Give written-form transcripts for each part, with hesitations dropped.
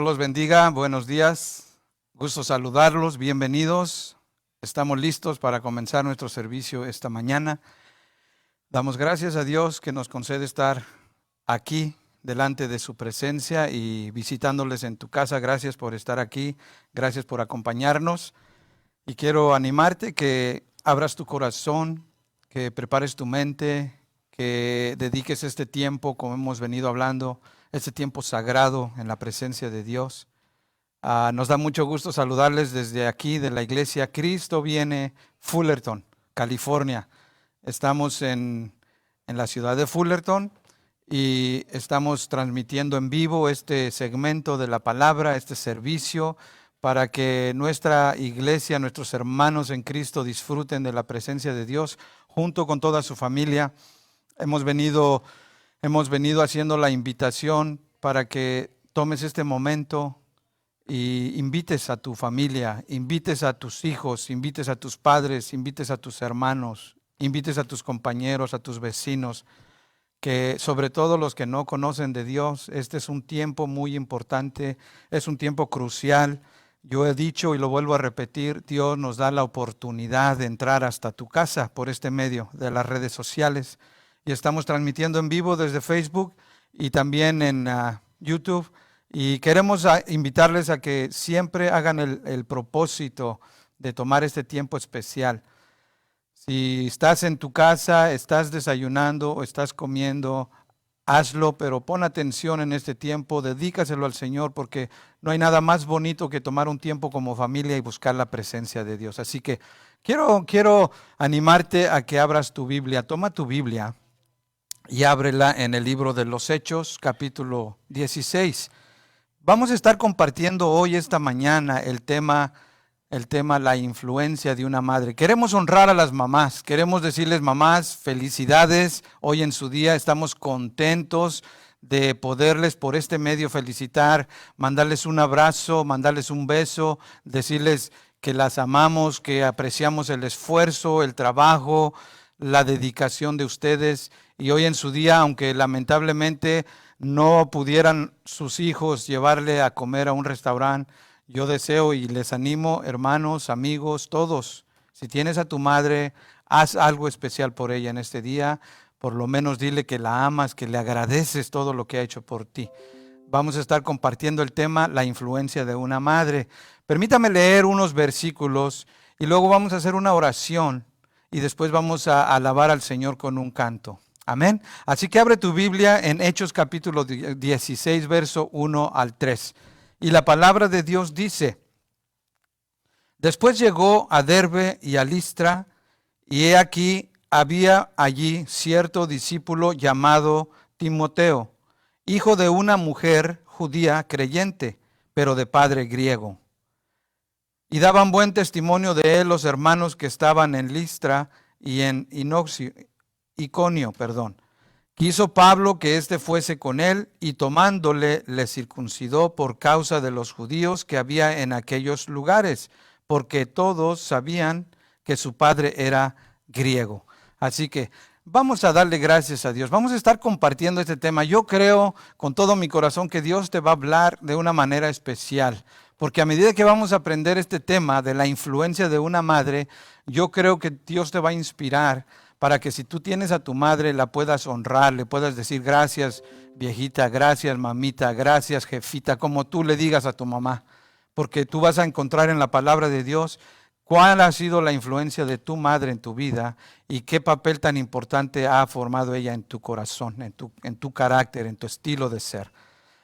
Dios los bendiga, buenos días, gusto saludarlos, bienvenidos. Estamos listos para comenzar nuestro servicio esta mañana. Damos gracias a Dios que nos concede estar aquí delante de su presencia y visitándoles en tu casa. Gracias por estar aquí, gracias por acompañarnos. Y quiero animarte que abras tu corazón, que prepares tu mente, que dediques este tiempo, como hemos venido hablando, este tiempo sagrado en la presencia de Dios. Nos da mucho gusto saludarles desde aquí de la iglesia Cristo Viene Fullerton, California. Estamos en la ciudad de Fullerton y estamos transmitiendo en vivo este segmento de la palabra, este servicio, para que nuestra iglesia, nuestros hermanos en Cristo disfruten de la presencia de Dios junto con toda su familia. Hemos venido haciendo la invitación para que tomes este momento y invites a tu familia, invites a tus hijos, invites a tus padres, invites a tus hermanos, invites a tus compañeros, a tus vecinos, que sobre todo los que no conocen de Dios. Este es un tiempo muy importante, es un tiempo crucial. Yo he dicho y lo vuelvo a repetir, Dios nos da la oportunidad de entrar hasta tu casa por este medio de las redes sociales. Y estamos transmitiendo en vivo desde Facebook y también en YouTube. Y queremos invitarles a que siempre hagan el propósito de tomar este tiempo especial. Si estás en tu casa, estás desayunando o estás comiendo, hazlo, pero pon atención en este tiempo, dedícaselo al Señor, porque no hay nada más bonito que tomar un tiempo como familia y buscar la presencia de Dios. Así que quiero animarte a que abras tu Biblia. Toma tu Biblia y ábrela en el libro de los Hechos, capítulo 16. Vamos a estar compartiendo hoy, esta mañana, el tema la influencia de una madre. Queremos honrar a las mamás, queremos decirles, mamás, felicidades. Hoy en su día estamos contentos de poderles por este medio felicitar, mandarles un abrazo, mandarles un beso, decirles que las amamos, que apreciamos el esfuerzo, el trabajo, la dedicación de ustedes. Y hoy en su día, aunque lamentablemente no pudieran sus hijos llevarle a comer a un restaurante, yo deseo y les animo, hermanos, amigos, todos, si tienes a tu madre, haz algo especial por ella en este día. Por lo menos dile que la amas, que le agradeces todo lo que ha hecho por ti. Vamos a estar compartiendo el tema, la influencia de una madre. Permítame leer unos versículos y luego vamos a hacer una oración y después vamos a alabar al Señor con un canto. Amén. Así que abre tu Biblia en Hechos capítulo 16, verso 1 al 3. Y la palabra de Dios dice: después llegó a Derbe y a Listra, y he aquí había allí cierto discípulo llamado Timoteo, hijo de una mujer judía creyente, pero de padre griego. Y daban buen testimonio de él los hermanos que estaban en Listra y en Iconio. Quiso Pablo que éste fuese con él, y tomándole le circuncidó por causa de los judíos que había en aquellos lugares, porque todos sabían que su padre era griego. Así que vamos a darle gracias a Dios. Vamos a estar compartiendo este tema. Yo creo con todo mi corazón que Dios te va a hablar de una manera especial, porque a medida que vamos a aprender este tema de la influencia de una madre, yo creo que Dios te va a inspirar para que si tú tienes a tu madre la puedas honrar, le puedas decir gracias viejita, gracias mamita, gracias jefita, como tú le digas a tu mamá. Porque tú vas a encontrar en la palabra de Dios cuál ha sido la influencia de tu madre en tu vida y qué papel tan importante ha formado ella en tu corazón, en tu carácter, en tu estilo de ser.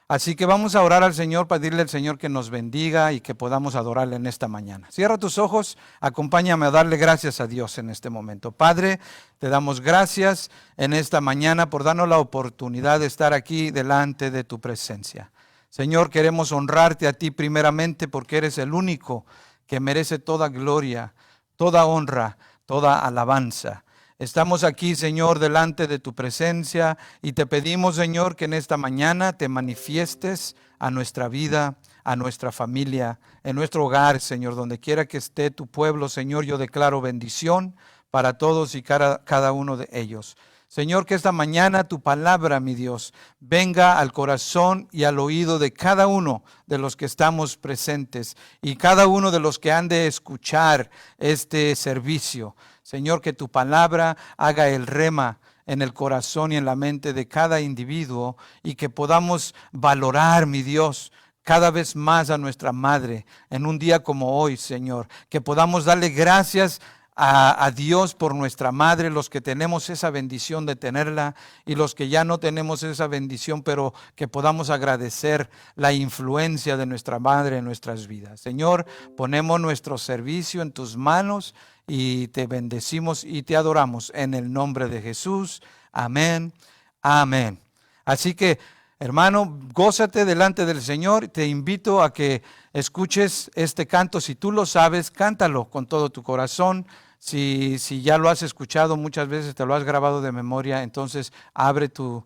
Así que vamos a orar al Señor, pedirle al Señor que nos bendiga y que podamos adorarle en esta mañana. Cierra tus ojos, acompáñame a darle gracias a Dios en este momento. Padre, te damos gracias en esta mañana por darnos la oportunidad de estar aquí delante de tu presencia. Señor, queremos honrarte a ti primeramente porque eres el único que merece toda gloria, toda honra, toda alabanza. Estamos aquí, Señor, delante de tu presencia y te pedimos, Señor, que en esta mañana te manifiestes a nuestra vida, a nuestra familia, en nuestro hogar, Señor, donde quiera que esté tu pueblo, Señor, yo declaro bendición para todos y cada uno de ellos. Señor, que esta mañana tu palabra, mi Dios, venga al corazón y al oído de cada uno de los que estamos presentes y cada uno de los que han de escuchar este servicio. Señor, que tu palabra haga el rema en el corazón y en la mente de cada individuo y que podamos valorar, mi Dios, cada vez más a nuestra madre en un día como hoy, Señor. Que podamos darle gracias a Dios por nuestra madre, los que tenemos esa bendición de tenerla y los que ya no tenemos esa bendición, pero que podamos agradecer la influencia de nuestra madre en nuestras vidas. Señor, ponemos nuestro servicio en tus manos y te bendecimos y te adoramos en el nombre de Jesús. Amén, amén. Así que, hermano, gózate delante del Señor. Te invito a que escuches este canto. Si tú lo sabes, cántalo con todo tu corazón. Si ya lo has escuchado muchas veces, te lo has grabado de memoria, entonces abre tu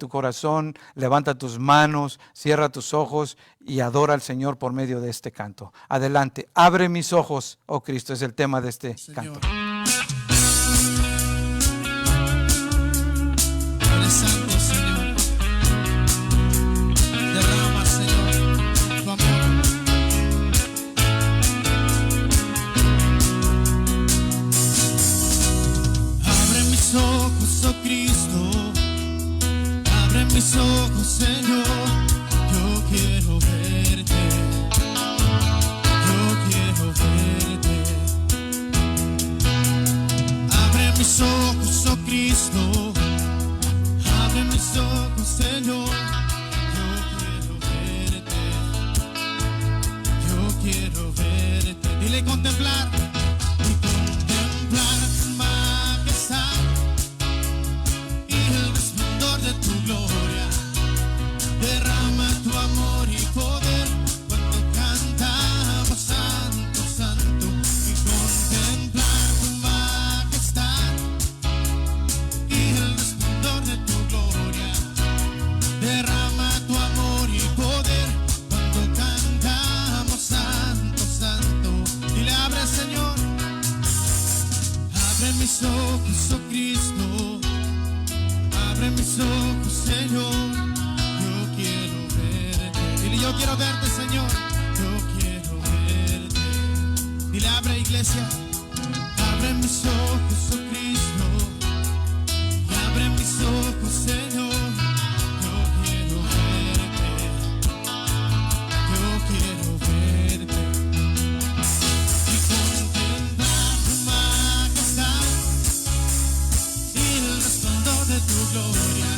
corazón, levanta tus manos, cierra tus ojos y adora al Señor por medio de este canto. Adelante, abre mis ojos, oh Cristo, es el tema de este canto. Mis ojos, Señor, yo quiero verte, yo quiero verte. Abre mis ojos, oh Cristo, abre mis ojos, Señor, yo quiero verte. Dile contemplar y contemplar tu majestad y el resplandor de tu gloria. Derrama tu amor y poder cuando cantamos santo, santo, y contemplar tu majestad y el resplandor de tu gloria. Derrama tu amor y poder cuando cantamos santo, santo. Dile, abre, Señor, abre mis ojos, oh Cristo, abre mis ojos, Señor. Yo quiero verte, Señor, yo quiero verte. Dile, abre, iglesia, abre mis ojos, oh Cristo, y abre mis ojos, Señor, yo quiero verte, yo quiero verte. Y contemplar tu majestad y el resplandor de tu gloria.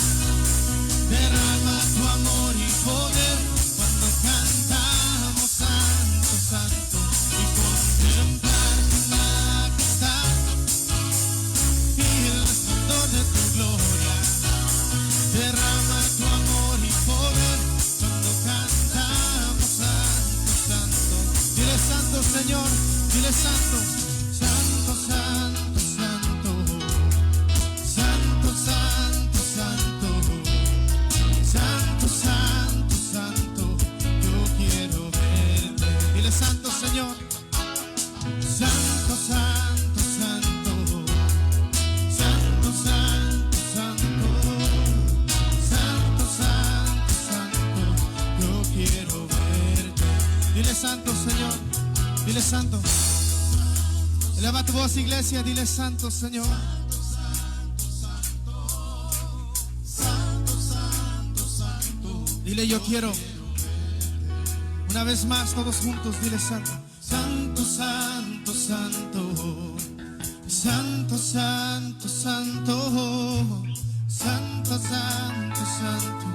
Derrama tu amor y poder cuando cantamos santo, santo, y contemplar tu majestad y el resplandor de tu gloria. Derrama tu amor y poder cuando cantamos santo, santo. Dile santo, Señor, dile santo, santo, santo, santo, santo, santo, santo. Santo, santo, santo, yo quiero verte. Dile santo, Señor. Santo, santo, santo. Santo, santo, santo. Santo, santo, santo, yo quiero verte. Dile santo, Señor. Dile santo. Eleva tu voz, iglesia, dile santo, Señor. Dile, yo quiero. Una vez más, todos juntos, dile santo. Santo, santo, santo. Santo, santo, santo. Santo, santo, santo.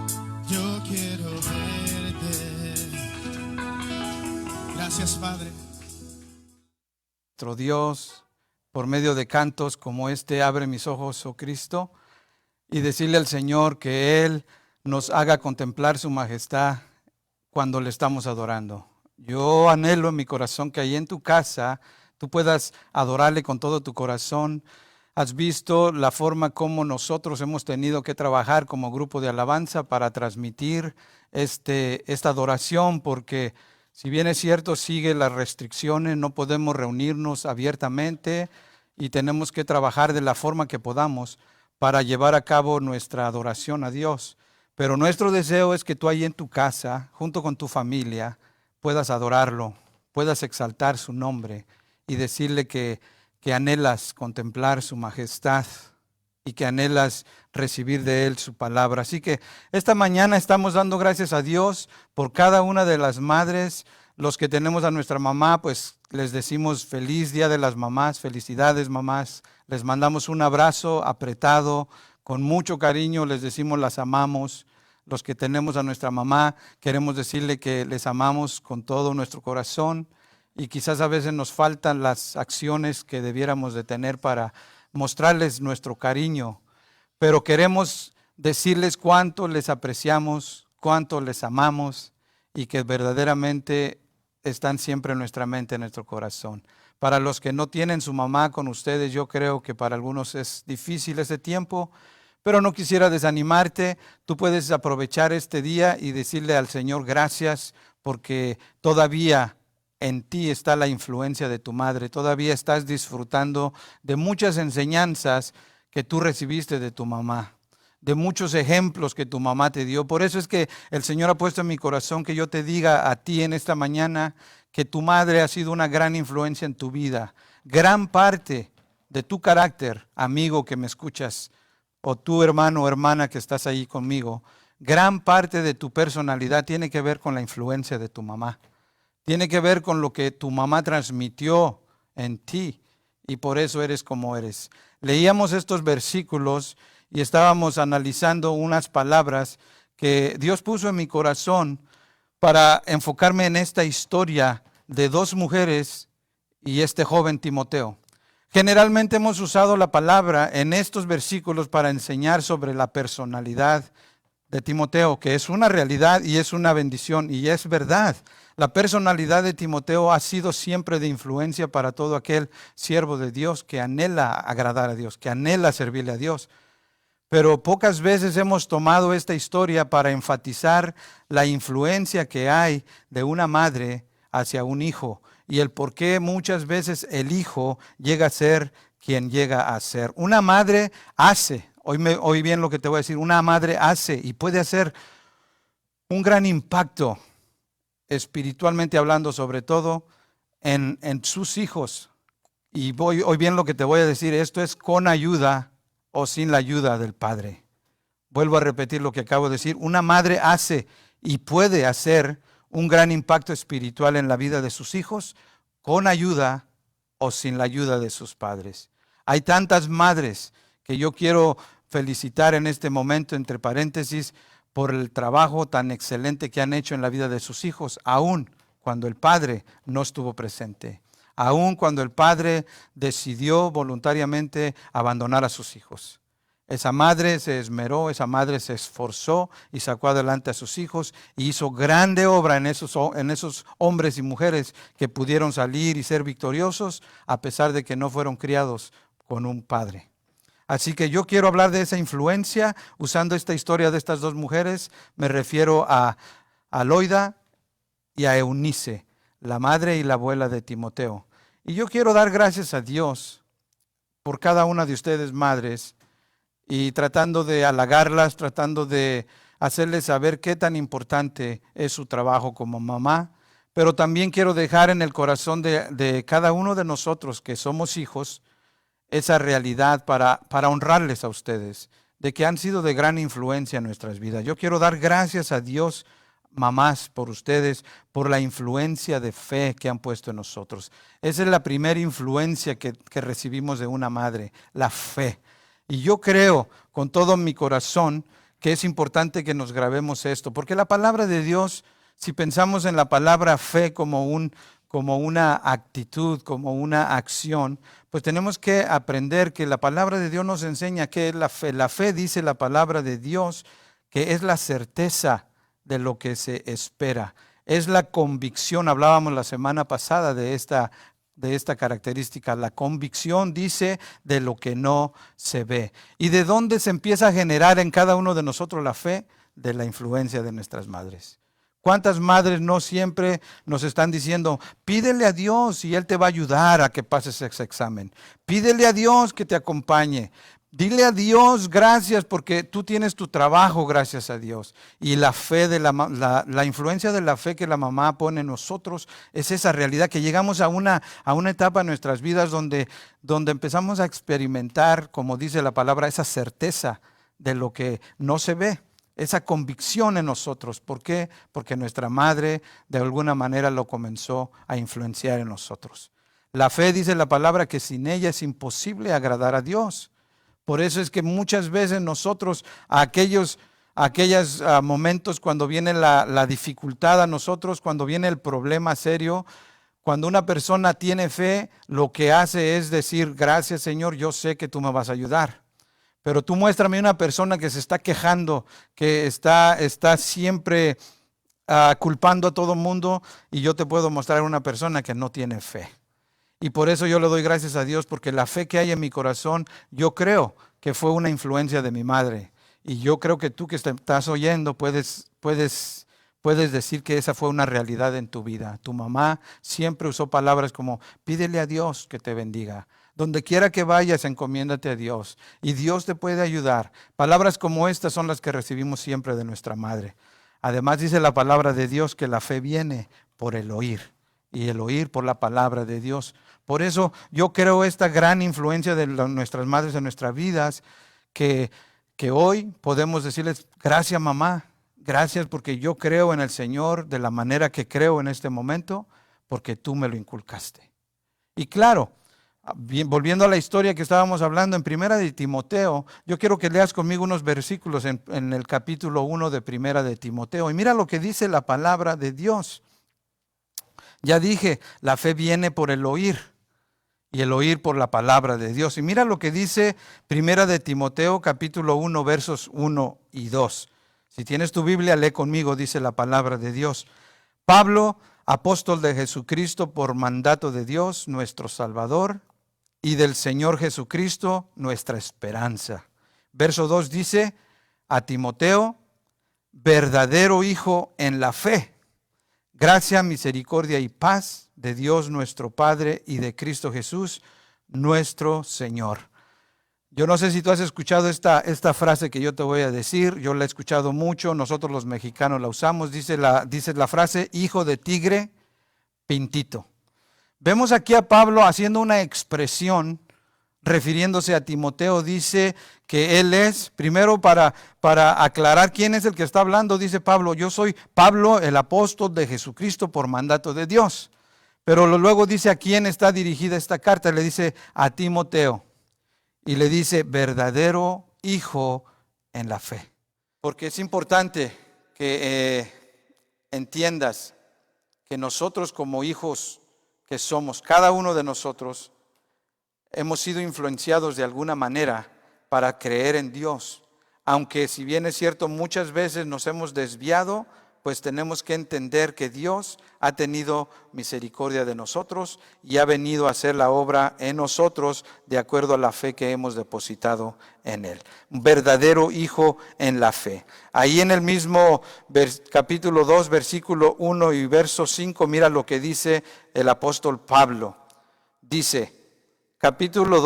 Yo quiero verte. Gracias, Padre. Nuestro Dios, por medio de cantos como este, abre mis ojos, oh Cristo, y decirle al Señor que Él nos haga contemplar su majestad cuando le estamos adorando. Yo anhelo en mi corazón que ahí en tu casa tú puedas adorarle con todo tu corazón. Has visto la forma como nosotros hemos tenido que trabajar como grupo de alabanza para transmitir esta adoración, porque si bien es cierto, sigue las restricciones, no podemos reunirnos abiertamente y tenemos que trabajar de la forma que podamos. para llevar a cabo nuestra adoración a Dios. Pero nuestro deseo es que tú ahí en tu casa, junto con tu familia, puedas adorarlo, puedas exaltar su nombre y decirle que anhelas contemplar su majestad y que anhelas recibir de Él su palabra. Así que esta mañana estamos dando gracias a Dios por cada una de las madres. Los que tenemos a nuestra mamá, pues les decimos feliz Día de las Mamás, felicidades mamás. Les mandamos un abrazo apretado, con mucho cariño, les decimos las amamos. Los que tenemos a nuestra mamá, queremos decirle que les amamos con todo nuestro corazón y quizás a veces nos faltan las acciones que debiéramos de tener para mostrarles nuestro cariño, pero queremos decirles cuánto les apreciamos, cuánto les amamos y que verdaderamente están siempre en nuestra mente, en nuestro corazón. Para los que no tienen su mamá con ustedes, yo creo que para algunos es difícil ese tiempo, pero no quisiera desanimarte. Tú puedes aprovechar este día y decirle al Señor gracias porque todavía en ti está la influencia de tu madre. Todavía estás disfrutando de muchas enseñanzas que tú recibiste de tu mamá, de muchos ejemplos que tu mamá te dio. Por eso es que el Señor ha puesto en mi corazón que yo te diga a ti en esta mañana que tu madre ha sido una gran influencia en tu vida. Gran parte de tu carácter, amigo que me escuchas, o tu hermano o hermana que estás ahí conmigo, gran parte de tu personalidad tiene que ver con la influencia de tu mamá. Tiene que ver con lo que tu mamá transmitió en ti y por eso eres como eres. Leíamos estos versículos y estábamos analizando unas palabras que Dios puso en mi corazón para enfocarme en esta historia de dos mujeres y este joven Timoteo. Generalmente hemos usado la palabra en estos versículos para enseñar sobre la personalidad de Timoteo, que es una realidad y es una bendición y es verdad. La personalidad de Timoteo ha sido siempre de influencia para todo aquel siervo de Dios que anhela agradar a Dios, que anhela servirle a Dios. Pero pocas veces hemos tomado esta historia para enfatizar la influencia que hay de una madre hacia un hijo y el por qué muchas veces el hijo llega a ser quien llega a ser. Una madre hace, oí bien lo que te voy a decir, una madre hace y puede hacer un gran impacto espiritualmente hablando, sobre todo en sus hijos. Y oí bien lo que te voy a decir, esto es con ayuda o sin la ayuda del padre. Vuelvo a repetir lo que acabo de decir, una madre hace y puede hacer un gran impacto espiritual en la vida de sus hijos con ayuda o sin la ayuda de sus padres. Hay tantas madres que yo quiero felicitar en este momento, entre paréntesis, por el trabajo tan excelente que han hecho en la vida de sus hijos, aun cuando el padre no estuvo presente, aun cuando el padre decidió voluntariamente abandonar a sus hijos. Esa madre se esmeró, esa madre se esforzó y sacó adelante a sus hijos y hizo grande obra en esos hombres y mujeres que pudieron salir y ser victoriosos a pesar de que no fueron criados con un padre. Así que yo quiero hablar de esa influencia usando esta historia de estas dos mujeres. Me refiero a Loida y a Eunice, la madre y la abuela de Timoteo. Y yo quiero dar gracias a Dios por cada una de ustedes madres y tratando de halagarlas, tratando de hacerles saber qué tan importante es su trabajo como mamá. Pero también quiero dejar en el corazón de cada uno de nosotros que somos hijos esa realidad para honrarles a ustedes, de que han sido de gran influencia en nuestras vidas. Yo quiero dar gracias a Dios, mamás, por ustedes, por la influencia de fe que han puesto en nosotros. Esa es la primera influencia que recibimos de una madre, la fe. Y yo creo con todo mi corazón que es importante que nos grabemos esto, porque la palabra de Dios, si pensamos en la palabra fe como una actitud, como una acción, pues tenemos que aprender que la palabra de Dios nos enseña qué es la fe. La fe, dice la palabra de Dios, que es la certeza de lo que se espera. Es la convicción, hablábamos la semana pasada de esta característica. La convicción dice de lo que no se ve. ¿Y de dónde se empieza a generar en cada uno de nosotros la fe? De la influencia de nuestras madres. ¿Cuántas madres no siempre nos están diciendo, pídele a Dios y Él te va a ayudar a que pases ese examen? Pídele a Dios que te acompañe. Dile a Dios gracias porque tú tienes tu trabajo, gracias a Dios. Y la fe de la influencia de la fe que la mamá pone en nosotros es esa realidad que llegamos a una etapa en nuestras vidas donde empezamos a experimentar, como dice la palabra, esa certeza de lo que no se ve, esa convicción en nosotros. ¿Por qué? Porque nuestra madre de alguna manera lo comenzó a influenciar en nosotros. La fe, dice la palabra, que sin ella es imposible agradar a Dios. Por eso es que muchas veces nosotros, aquellos momentos cuando viene la dificultad a nosotros, cuando viene el problema serio, cuando una persona tiene fe, lo que hace es decir, gracias Señor, yo sé que tú me vas a ayudar. Pero tú muéstrame una persona que se está quejando, que está siempre culpando a todo el mundo, y yo te puedo mostrar una persona que no tiene fe. Y por eso yo le doy gracias a Dios, porque la fe que hay en mi corazón, yo creo que fue una influencia de mi madre. Y yo creo que tú que estás oyendo puedes decir que esa fue una realidad en tu vida. Tu mamá siempre usó palabras como, pídele a Dios que te bendiga. Donde quiera que vayas, encomiéndate a Dios. Y Dios te puede ayudar. Palabras como estas son las que recibimos siempre de nuestra madre. Además dice la palabra de Dios que la fe viene por el oír. Y el oír por la palabra de Dios. Por eso yo creo esta gran influencia de nuestras madres en nuestras vidas, que hoy podemos decirles, gracias mamá, gracias porque yo creo en el Señor de la manera que creo en este momento, porque tú me lo inculcaste. Y claro, volviendo a la historia que estábamos hablando en Primera de Timoteo, yo quiero que leas conmigo unos versículos en el capítulo 1 de Primera de Timoteo. Y mira lo que dice la palabra de Dios. Ya dije, la fe viene por el oír y el oír por la palabra de Dios. Y mira lo que dice Primera de Timoteo, capítulo 1, versos 1 y 2. Si tienes tu Biblia, lee conmigo, dice la palabra de Dios. Pablo, apóstol de Jesucristo por mandato de Dios, nuestro Salvador, y del Señor Jesucristo, nuestra esperanza. Verso 2 dice, a Timoteo, verdadero hijo en la fe. Gracia, misericordia y paz de Dios nuestro Padre y de Cristo Jesús, nuestro Señor. Yo no sé si tú has escuchado esta frase que yo te voy a decir. Yo la he escuchado mucho. Nosotros los mexicanos la usamos. Dice la frase, hijo de tigre, pintito. Vemos aquí a Pablo haciendo una expresión refiriéndose a Timoteo. Dice que él es, primero para aclarar quién es el que está hablando, dice Pablo, yo soy Pablo, el apóstol de Jesucristo por mandato de Dios. Pero luego dice a quién está dirigida esta carta, le dice a Timoteo. Y le dice, verdadero hijo en la fe. Porque es importante que entiendas que nosotros como hijos que somos, cada uno de nosotros, hemos sido influenciados de alguna manera para creer en Dios. Aunque si bien es cierto, muchas veces nos hemos desviado, pues tenemos que entender que Dios ha tenido misericordia de nosotros y ha venido a hacer la obra en nosotros de acuerdo a la fe que hemos depositado en Él. Un verdadero hijo en la fe. Ahí en el mismo capítulo 2, versículo 1 y verso 5, mira lo que dice el apóstol Pablo. Dice, capítulo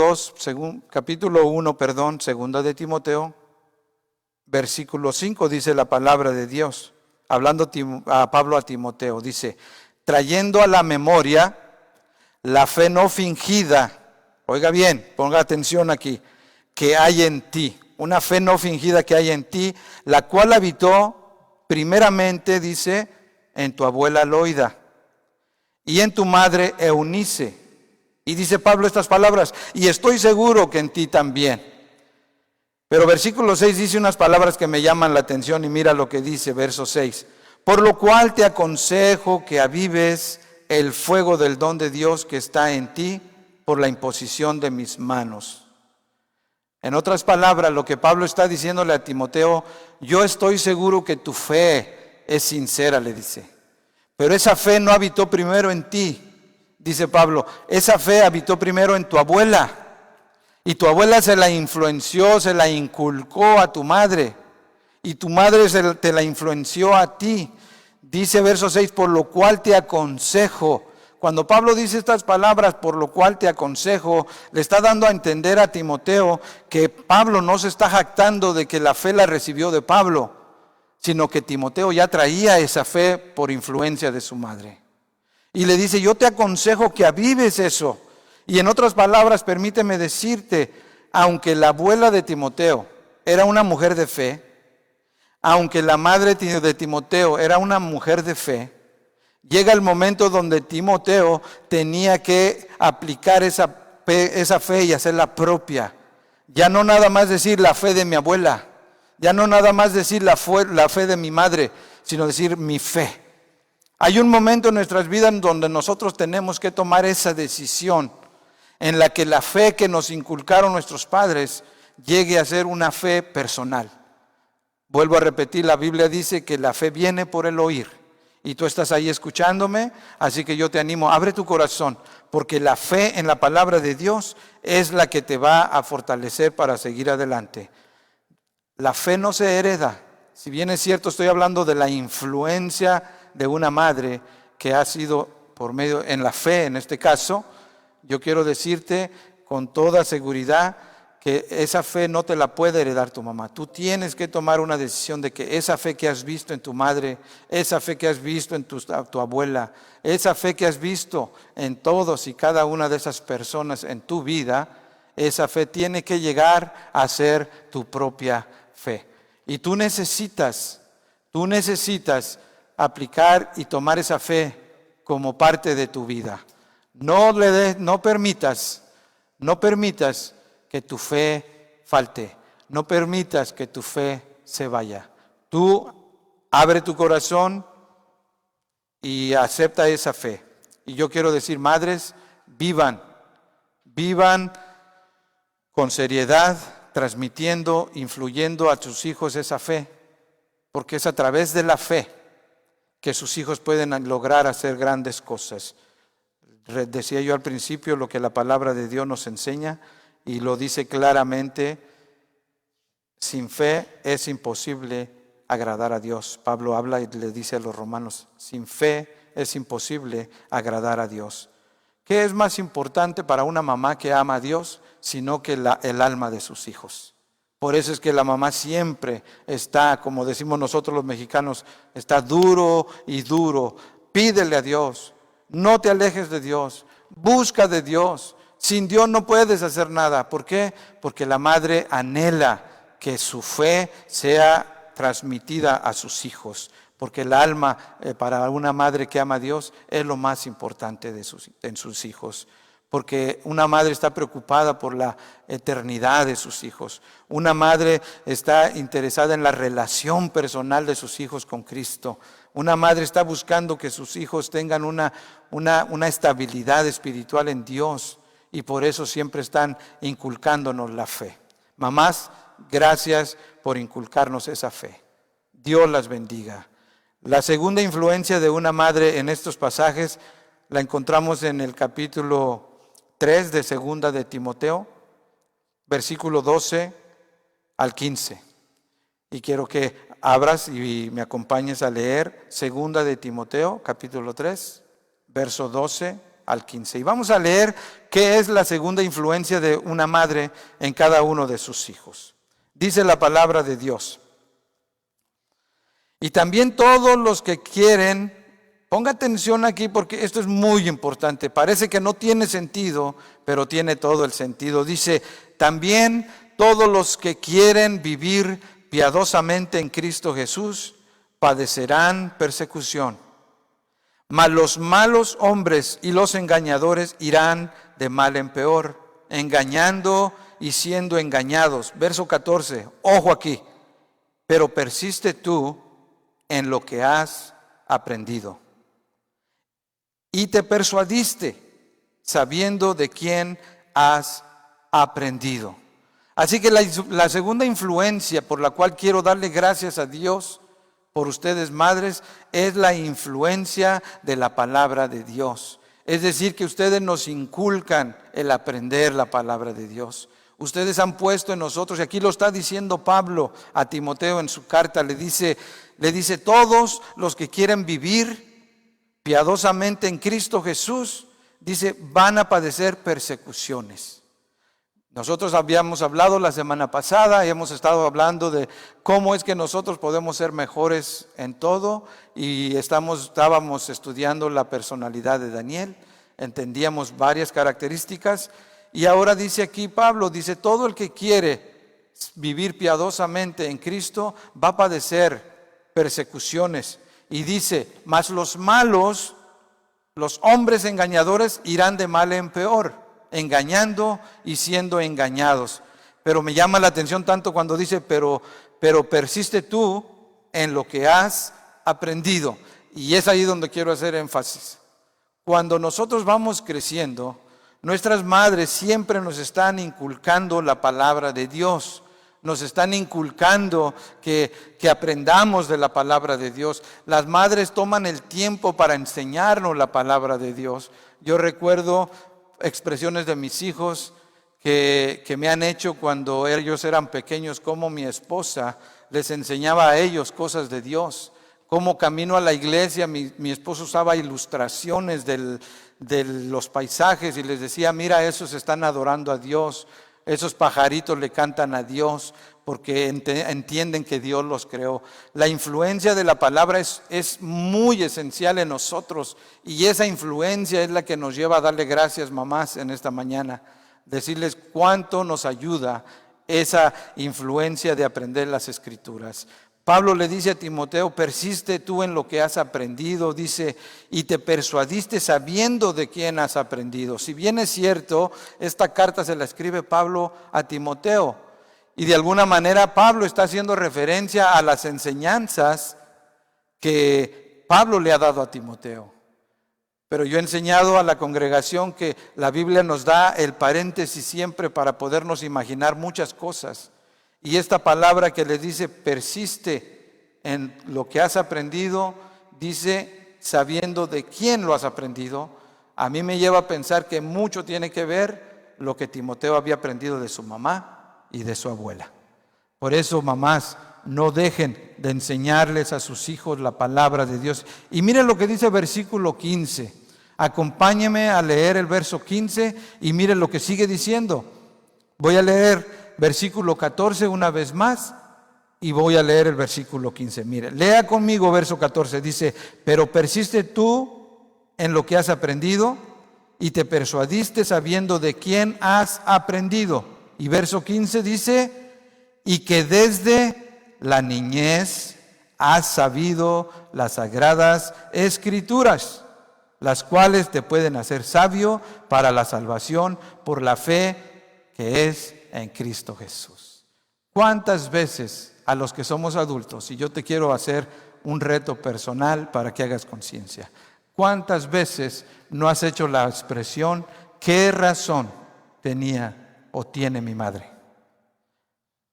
1, segunda de Timoteo, versículo 5, dice la palabra de Dios. Hablando a Pablo a Timoteo, dice, trayendo a la memoria la fe no fingida, oiga bien, ponga atención aquí, que hay en ti, una fe no fingida que hay en ti, la cual habitó primeramente, dice, en tu abuela Loida y en tu madre Eunice. Y dice Pablo estas palabras, y estoy seguro que en ti también. Pero versículo 6 dice unas palabras que me llaman la atención y mira lo que dice, verso 6. Por lo cual te aconsejo que avives el fuego del don de Dios que está en ti por la imposición de mis manos. En otras palabras, lo que Pablo está diciéndole a Timoteo, yo estoy seguro que tu fe es sincera, le dice. Pero esa fe no habitó primero en ti, dice Pablo, esa fe habitó primero en tu abuela. Y tu abuela se la influenció, se la inculcó a tu madre. Y tu madre te la influenció a ti. Dice verso 6, por lo cual te aconsejo. Cuando Pablo dice estas palabras, por lo cual te aconsejo, le está dando a entender a Timoteo que Pablo no se está jactando de que la fe la recibió de Pablo, sino que Timoteo ya traía esa fe por influencia de su madre. Y le dice, yo te aconsejo que avives eso. Y en otras palabras, permíteme decirte, aunque la abuela de Timoteo era una mujer de fe, aunque la madre de Timoteo era una mujer de fe, llega el momento donde Timoteo tenía que aplicar esa fe y hacerla propia. Ya no nada más decir la fe de mi abuela, ya no nada más decir la fe de mi madre, sino decir mi fe. Hay un momento en nuestras vidas donde nosotros tenemos que tomar esa decisión en la que la fe que nos inculcaron nuestros padres llegue a ser una fe personal. Vuelvo a repetir, la Biblia dice que la fe viene por el oír. Y tú estás ahí escuchándome, así que yo te animo, abre tu corazón, porque la fe en la palabra de Dios es la que te va a fortalecer para seguir adelante. La fe no se hereda. Si bien es cierto, estoy hablando de la influencia de una madre que ha sido por medio, en la fe en este caso, yo quiero decirte con toda seguridad que esa fe no te la puede heredar tu mamá. Tú tienes que tomar una decisión de que esa fe que has visto en tu madre, esa fe que has visto en tu abuela, esa fe que has visto en todos y cada una de esas personas en tu vida, esa fe tiene que llegar a ser tu propia fe. Y tú necesitas aplicar y tomar esa fe como parte de tu vida. No permitas que tu fe falte. No permitas que tu fe se vaya. Tú abre tu corazón y acepta esa fe. Y yo quiero decir, madres, vivan con seriedad, transmitiendo, influyendo a sus hijos esa fe, porque es a través de la fe que sus hijos pueden lograr hacer grandes cosas. Decía yo al principio lo que la palabra de Dios nos enseña y lo dice claramente: sin fe es imposible agradar a Dios. Pablo habla y le dice a los romanos, sin fe es imposible agradar a Dios. ¿Qué es más importante para una mamá que ama a Dios sino que el alma de sus hijos? Por eso es que la mamá siempre está, como decimos nosotros los mexicanos, está duro y duro. Pídele a Dios, no te alejes de Dios, busca de Dios. Sin Dios no puedes hacer nada. ¿Por qué? Porque la madre anhela que su fe sea transmitida a sus hijos. Porque el alma para una madre que ama a Dios es lo más importante en sus hijos. Porque una madre está preocupada por la eternidad de sus hijos. Una madre está interesada en la relación personal de sus hijos con Cristo. Una madre está buscando que sus hijos tengan una estabilidad espiritual en Dios. Y por eso siempre están inculcándonos la fe. Mamás, gracias por inculcarnos esa fe. Dios las bendiga. La segunda influencia de una madre en estos pasajes la encontramos en el capítulo 3 de segunda de Timoteo, versículo 12 al 15. Y quiero que abras y me acompañes a leer segunda de Timoteo, capítulo 3, verso 12 al 15. Y vamos a leer qué es la segunda influencia de una madre en cada uno de sus hijos. Dice la palabra de Dios: y también todos los que quieren, ponga atención aquí porque esto es muy importante, parece que no tiene sentido, pero tiene todo el sentido. Dice, también todos los que quieren vivir piadosamente en Cristo Jesús padecerán persecución. Mas los malos hombres y los engañadores irán de mal en peor, engañando y siendo engañados. Verso 14, ojo aquí, pero persiste tú en lo que has aprendido y te persuadiste sabiendo de quién has aprendido. Así que la segunda influencia por la cual quiero darle gracias a Dios por ustedes, madres, es la influencia de la palabra de Dios. Es decir, que ustedes nos inculcan el aprender la palabra de Dios. Ustedes han puesto en nosotros, y aquí lo está diciendo Pablo a Timoteo en su carta, le dice, todos los que quieren vivir piadosamente en Cristo Jesús, dice, van a padecer persecuciones. Nosotros habíamos hablado la semana pasada y hemos estado hablando de cómo es que nosotros podemos ser mejores en todo, y estábamos estudiando la personalidad de Daniel, entendíamos varias características, y ahora dice aquí Pablo, dice, todo el que quiere vivir piadosamente en Cristo va a padecer persecuciones, y dice, mas los malos, los hombres engañadores irán de mal en peor, engañando y siendo engañados. Pero me llama la atención tanto cuando dice, pero persiste tú en lo que has aprendido. Y es ahí donde quiero hacer énfasis. Cuando nosotros vamos creciendo, nuestras madres siempre nos están inculcando la palabra de Dios. Nos están inculcando que aprendamos de la palabra de Dios. Las madres toman el tiempo para enseñarnos la palabra de Dios. Yo recuerdo expresiones de mis hijos que me han hecho cuando ellos eran pequeños, como mi esposa les enseñaba a ellos cosas de Dios. Como camino a la iglesia, mi esposo usaba ilustraciones de los paisajes y les decía, mira, esos están adorando a Dios, esos pajaritos le cantan a Dios, porque entienden que Dios los creó. La influencia de la palabra es muy esencial en nosotros, y esa influencia es la que nos lleva a darle gracias, mamás, en esta mañana. Decirles cuánto nos ayuda esa influencia de aprender las Escrituras. Pablo le dice a Timoteo, persiste tú en lo que has aprendido, dice, y te persuadiste sabiendo de quién has aprendido. Si bien es cierto, esta carta se la escribe Pablo a Timoteo, y de alguna manera Pablo está haciendo referencia a las enseñanzas que Pablo le ha dado a Timoteo. Pero yo he enseñado a la congregación que la Biblia nos da el paréntesis siempre para podernos imaginar muchas cosas. Y esta palabra que le dice, persiste en lo que has aprendido, dice, sabiendo de quién lo has aprendido, a mí me lleva a pensar que mucho tiene que ver lo que Timoteo había aprendido de su mamá y de su abuela. Por eso, mamás, no dejen de enseñarles a sus hijos la palabra de Dios. Y miren lo que dice el versículo 15. Acompáñeme a leer el verso 15 y miren lo que sigue diciendo. Voy a leer versículo 14 una vez más y voy a leer el versículo 15. Mire, lea conmigo verso 14. Dice, pero persiste tú en lo que has aprendido y te persuadiste sabiendo de quién has aprendido. Y verso 15 dice, y que desde la niñez has sabido las sagradas Escrituras, las cuales te pueden hacer sabio para la salvación por la fe que es en Cristo Jesús. ¿Cuántas veces a los que somos adultos, y yo te quiero hacer un reto personal para que hagas conciencia, cuántas veces no has hecho la expresión, qué razón tenía o tiene mi madre?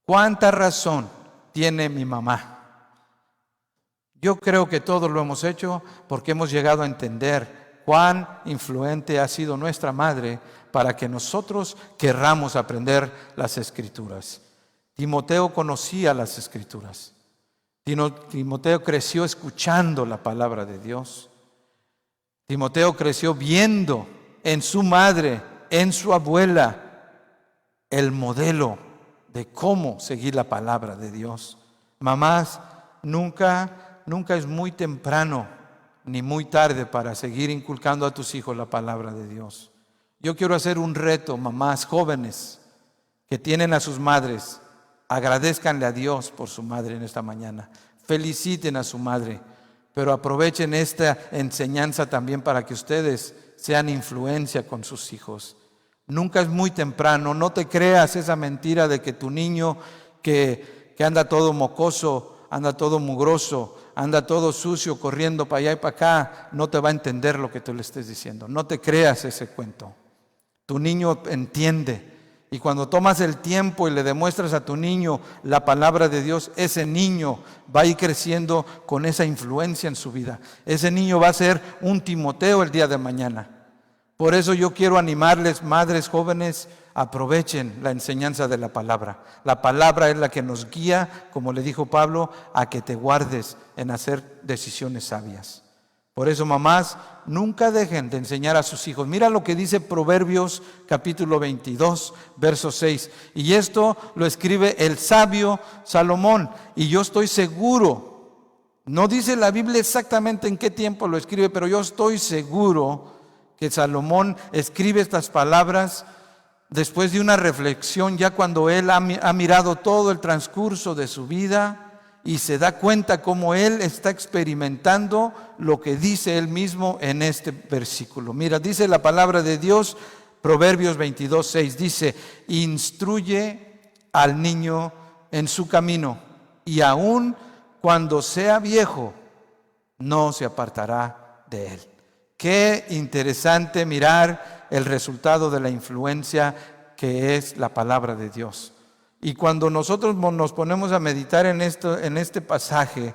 ¿Cuánta razón tiene mi mamá? Yo creo que todos lo hemos hecho porque hemos llegado a entender cuán influente ha sido nuestra madre para que nosotros querramos aprender las Escrituras. Timoteo conocía las Escrituras. Timoteo creció escuchando la palabra de Dios. Timoteo creció viendo en su madre, en su abuela, el modelo de cómo seguir la palabra de Dios. Mamás, nunca es muy temprano ni muy tarde para seguir inculcando a tus hijos la palabra de Dios. Yo quiero hacer un reto, mamás jóvenes que tienen a sus madres, agradézcanle a Dios por su madre en esta mañana, feliciten a su madre, pero aprovechen esta enseñanza también para que ustedes sean influencia con sus hijos. Nunca es muy temprano, no te creas esa mentira de que tu niño que anda todo mocoso, anda todo mugroso, anda todo sucio, corriendo para allá y para acá, no te va a entender lo que tú le estés diciendo. No te creas ese cuento. Tu niño entiende. Y cuando tomas el tiempo y le demuestras a tu niño la palabra de Dios, ese niño va a ir creciendo con esa influencia en su vida. Ese niño va a ser un Timoteo el día de mañana. Por eso yo quiero animarles, madres jóvenes, aprovechen la enseñanza de la palabra. La palabra es la que nos guía, como le dijo Pablo, a que te guardes en hacer decisiones sabias. Por eso, mamás, nunca dejen de enseñar a sus hijos. Mira lo que dice Proverbios capítulo 22, verso 6. Y esto lo escribe el sabio Salomón. Y yo estoy seguro, no dice la Biblia exactamente en qué tiempo lo escribe, pero yo estoy seguro que Salomón escribe estas palabras después de una reflexión, ya cuando él ha mirado todo el transcurso de su vida y se da cuenta cómo él está experimentando lo que dice él mismo en este versículo. Mira, dice la palabra de Dios, Proverbios 22, 6, dice: instruye al niño en su camino, y aun cuando sea viejo, no se apartará de él. Qué interesante mirar el resultado de la influencia que es la palabra de Dios. Y cuando nosotros nos ponemos a meditar en este pasaje,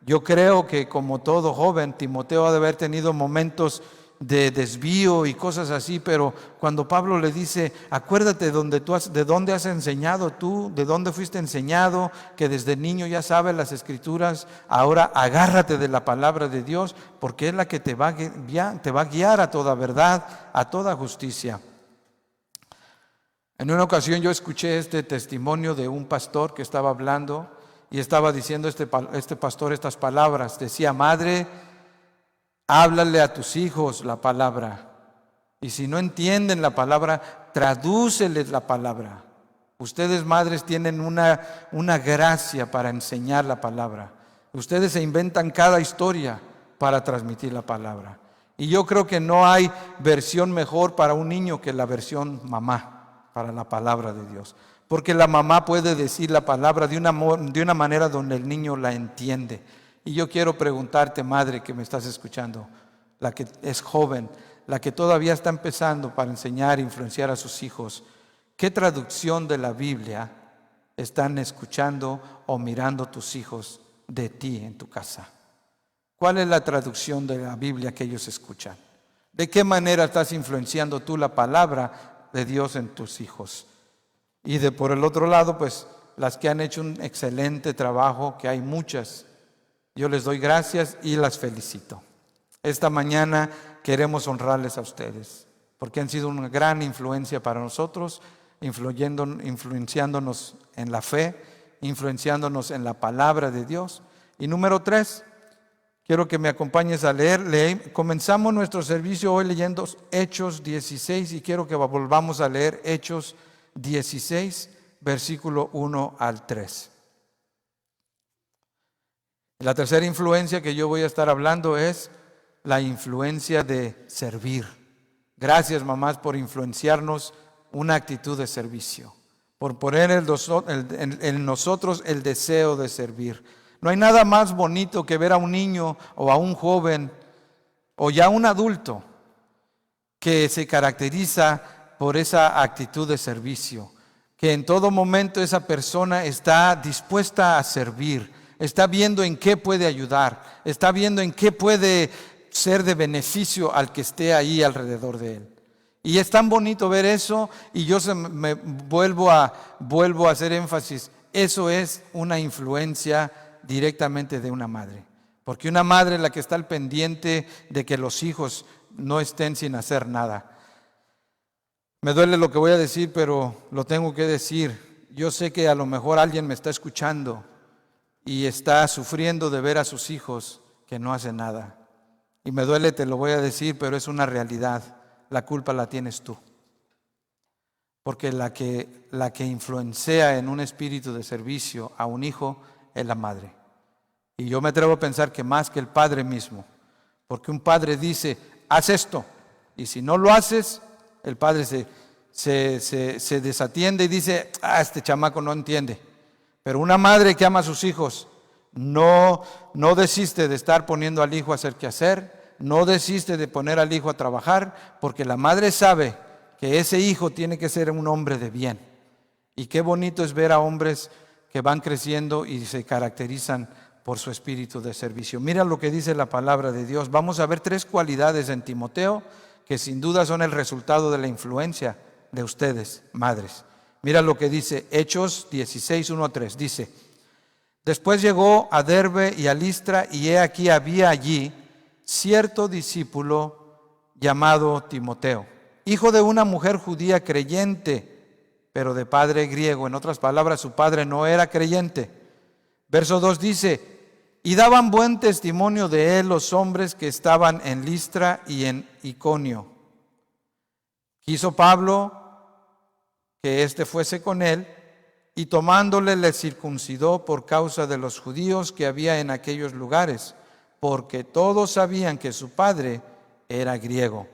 yo creo que como todo joven, Timoteo ha de haber tenido momentos de desvío y cosas así, pero cuando Pablo le dice: acuérdate de dónde has enseñado tú, de dónde fuiste enseñado, que desde niño ya sabes las Escrituras, ahora agárrate de la palabra de Dios, porque es la que te va a guiar a toda verdad, a toda justicia. En una ocasión yo escuché este testimonio de un pastor que estaba hablando y estaba diciendo este pastor estas palabras. Decía: madre, háblale a tus hijos la palabra. Y si no entienden la palabra, tradúceles la palabra. Ustedes, madres, tienen una gracia para enseñar la palabra. Ustedes se inventan cada historia para transmitir la palabra. Y yo creo que no hay versión mejor para un niño que la versión mamá para la palabra de Dios. Porque la mamá puede decir la palabra de una manera donde el niño la entiende. Y yo quiero preguntarte, madre que me estás escuchando, la que es joven, la que todavía está empezando para enseñar e influenciar a sus hijos, ¿qué traducción de la Biblia están escuchando o mirando tus hijos de ti en tu casa? ¿Cuál es la traducción de la Biblia que ellos escuchan? ¿De qué manera estás influenciando tú la palabra de Dios en tus hijos? Y por el otro lado, pues las que han hecho un excelente trabajo, que hay muchas, yo les doy gracias y las felicito. Esta mañana queremos honrarles a ustedes, porque han sido una gran influencia para nosotros, influenciándonos en la fe, influenciándonos en la palabra de Dios. Y número 3, quiero que me acompañes a leer. Comenzamos nuestro servicio hoy leyendo Hechos 16 y quiero que volvamos a leer Hechos 16, versículo 1 al 3. La tercera influencia que yo voy a estar hablando es la influencia de servir. Gracias, mamás, por influenciarnos una actitud de servicio, por poner en nosotros el deseo de servir. No hay nada más bonito que ver a un niño o a un joven o ya un adulto que se caracteriza por esa actitud de servicio, que en todo momento esa persona está dispuesta a servir, está viendo en qué puede ayudar, está viendo en qué puede ser de beneficio al que esté ahí alrededor de él. Y es tan bonito ver eso, y yo me vuelvo a hacer énfasis. Eso es una influencia directamente de una madre, porque una madre es la que está al pendiente de que los hijos no estén sin hacer nada. Me duele lo que voy a decir, pero lo tengo que decir. Yo sé que a lo mejor alguien me está escuchando y está sufriendo de ver a sus hijos que no hacen nada. Y me duele, te lo voy a decir, pero es una realidad. La culpa la tienes tú, porque la que influencia en un espíritu de servicio a un hijo es la madre. Y yo me atrevo a pensar que más que el padre mismo, porque un padre dice: haz esto, y si no lo haces, el padre se desatiende y dice: este chamaco no entiende. Pero una madre que ama a sus hijos no desiste de estar poniendo al hijo a hacer quehacer, no desiste de poner al hijo a trabajar, porque la madre sabe que ese hijo tiene que ser un hombre de bien. Y qué bonito es ver a hombres que van creciendo y se caracterizan por su espíritu de servicio. Mira lo que dice la palabra de Dios. Vamos a ver 3 cualidades en Timoteo que sin duda son el resultado de la influencia de ustedes, madres. Mira lo que dice Hechos 16, 1 a 3. Dice: después llegó a Derbe y a Listra, y he aquí había allí cierto discípulo llamado Timoteo, hijo de una mujer judía creyente, pero de padre griego. En otras palabras, su padre no era creyente. Verso 2 dice: y daban buen testimonio de él los hombres que estaban en Listra y en Iconio. Quiso Pablo que éste fuese con él, y tomándole le circuncidó por causa de los judíos que había en aquellos lugares, porque todos sabían que su padre era griego.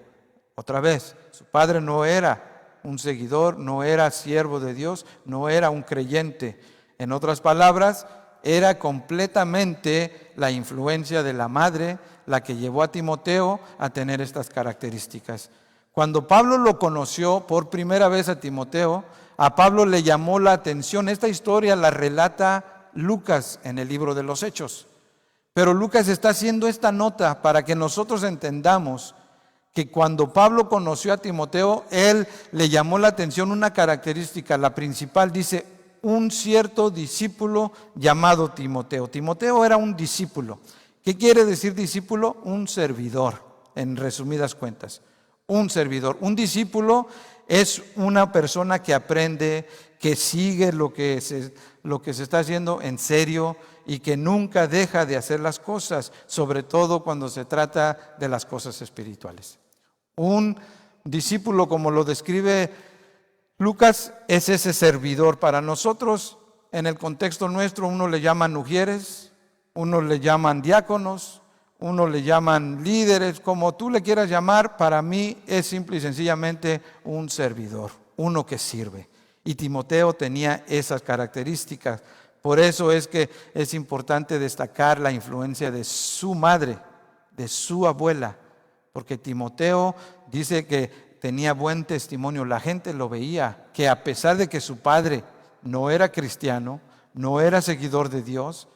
Otra vez, su padre no era un seguidor, no era siervo de Dios, no era un creyente. En otras palabras, era completamente la influencia de la madre la que llevó a Timoteo a tener estas características. Cuando Pablo lo conoció por primera vez a Timoteo, a Pablo le llamó la atención. Esta historia la relata Lucas en el libro de los Hechos. Pero Lucas está haciendo esta nota para que nosotros entendamos que cuando Pablo conoció a Timoteo, él le llamó la atención una característica, la principal. Dice: un cierto discípulo llamado Timoteo. Timoteo era un discípulo. ¿Qué quiere decir discípulo? Un servidor, en resumidas cuentas. Un servidor. Un discípulo es una persona que aprende, que sigue lo que se está haciendo en serio y que nunca deja de hacer las cosas, sobre todo cuando se trata de las cosas espirituales. Un discípulo, como lo describe Lucas, es ese servidor. Para nosotros, en el contexto nuestro, uno le llaman ujieres, uno le llaman diáconos, uno le llaman líderes, como tú le quieras llamar. Para mí es simple y sencillamente un servidor, uno que sirve. Y Timoteo tenía esas características. Por eso es que es importante destacar la influencia de su madre, de su abuela, porque Timoteo dice que tenía buen testimonio. La gente lo veía, que a pesar de que su padre no era cristiano, no era seguidor de Dios,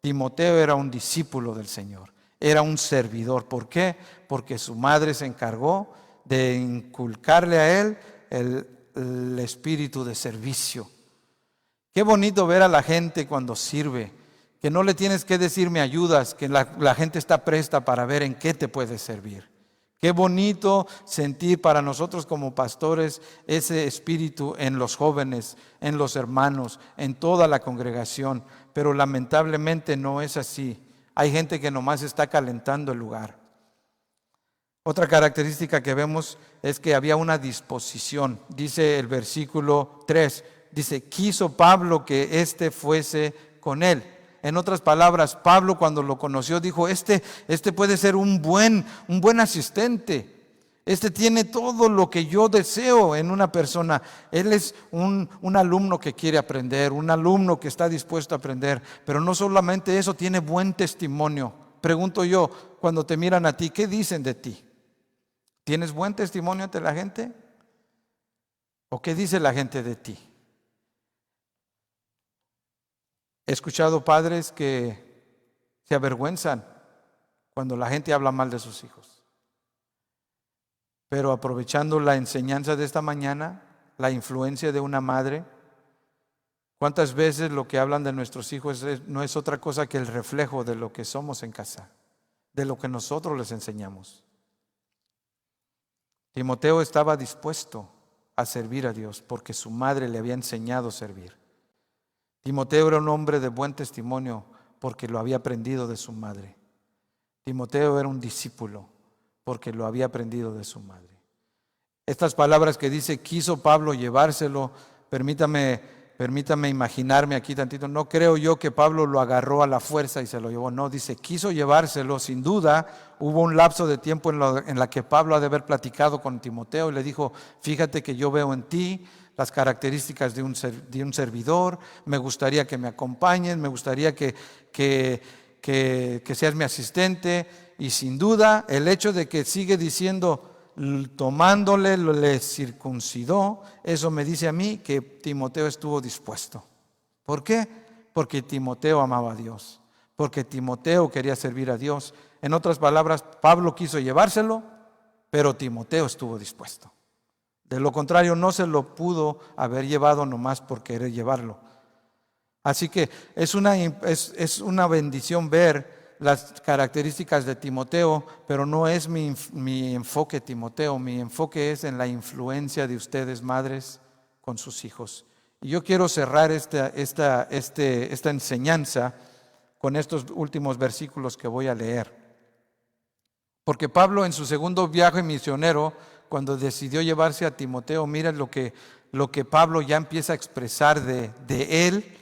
Timoteo era un discípulo del Señor, era un servidor. ¿Por qué? Porque su madre se encargó de inculcarle a él el espíritu de servicio. Qué bonito ver a la gente cuando sirve, que no le tienes que decir me ayudas, que la gente está presta para ver en qué te puede servir. Qué bonito sentir para nosotros como pastores ese espíritu en los jóvenes, en los hermanos, en toda la congregación. Pero lamentablemente no es así. Hay gente que nomás está calentando el lugar. Otra característica que vemos es que había una disposición. Dice el versículo 3, dice: quiso Pablo que éste fuese con él. En otras palabras, Pablo, cuando lo conoció, dijo: este puede ser un buen asistente. Este tiene todo lo que yo deseo en una persona. Él es un alumno que quiere aprender, un alumno que está dispuesto a aprender. Pero no solamente eso, tiene buen testimonio. Pregunto yo, cuando te miran a ti, ¿qué dicen de ti? ¿Tienes buen testimonio ante la gente? ¿O qué dice la gente de ti? He escuchado padres que se avergüenzan cuando la gente habla mal de sus hijos. Pero aprovechando la enseñanza de esta mañana, la influencia de una madre, ¿cuántas veces lo que hablan de nuestros hijos no es otra cosa que el reflejo de lo que somos en casa, de lo que nosotros les enseñamos? Timoteo estaba dispuesto a servir a Dios porque su madre le había enseñado a servir. Timoteo era un hombre de buen testimonio porque lo había aprendido de su madre. Timoteo era un discípulo porque lo había aprendido de su madre. Estas palabras que dice, quiso Pablo llevárselo, permítame imaginarme aquí tantito. No creo yo que Pablo lo agarró a la fuerza y se lo llevó. No, dice, quiso llevárselo. Sin duda, hubo un lapso de tiempo en la que Pablo ha de haber platicado con Timoteo y le dijo: fíjate que yo veo en ti las características de un servidor, me gustaría que me acompañes, me gustaría que seas mi asistente. Y sin duda, el hecho de que sigue diciendo, tomándole, le circuncidó, eso me dice a mí que Timoteo estuvo dispuesto. ¿Por qué? Porque Timoteo amaba a Dios, porque Timoteo quería servir a Dios. En otras palabras, Pablo quiso llevárselo, pero Timoteo estuvo dispuesto. De lo contrario, no se lo pudo haber llevado nomás por querer llevarlo. Así que es una bendición ver las características de Timoteo, pero no es mi enfoque, Timoteo. Mi enfoque es en la influencia de ustedes, madres, con sus hijos. Y yo quiero cerrar esta enseñanza con estos últimos versículos que voy a leer. Porque Pablo, en su segundo viaje misionero, cuando decidió llevarse a Timoteo, mira lo que Pablo ya empieza a expresar de él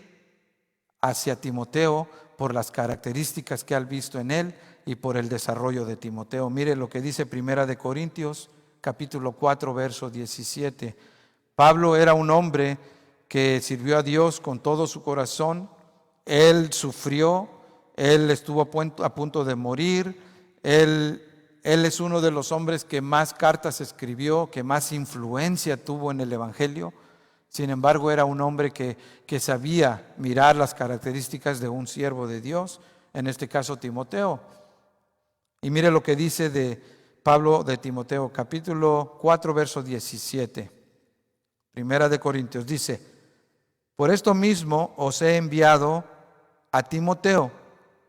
hacia Timoteo, por las características que ha visto en él y por el desarrollo de Timoteo. Mire lo que dice Primera de Corintios, capítulo 4, verso 17. Pablo era un hombre que sirvió a Dios con todo su corazón. Él sufrió, él estuvo a punto de morir. Él es uno de los hombres que más cartas escribió, que más influencia tuvo en el Evangelio. Sin embargo, era un hombre que sabía mirar las características de un siervo de Dios, en este caso Timoteo. Y mire lo que dice de Pablo de Timoteo, capítulo 4, verso 17. Primera de Corintios dice: por esto mismo os he enviado a Timoteo,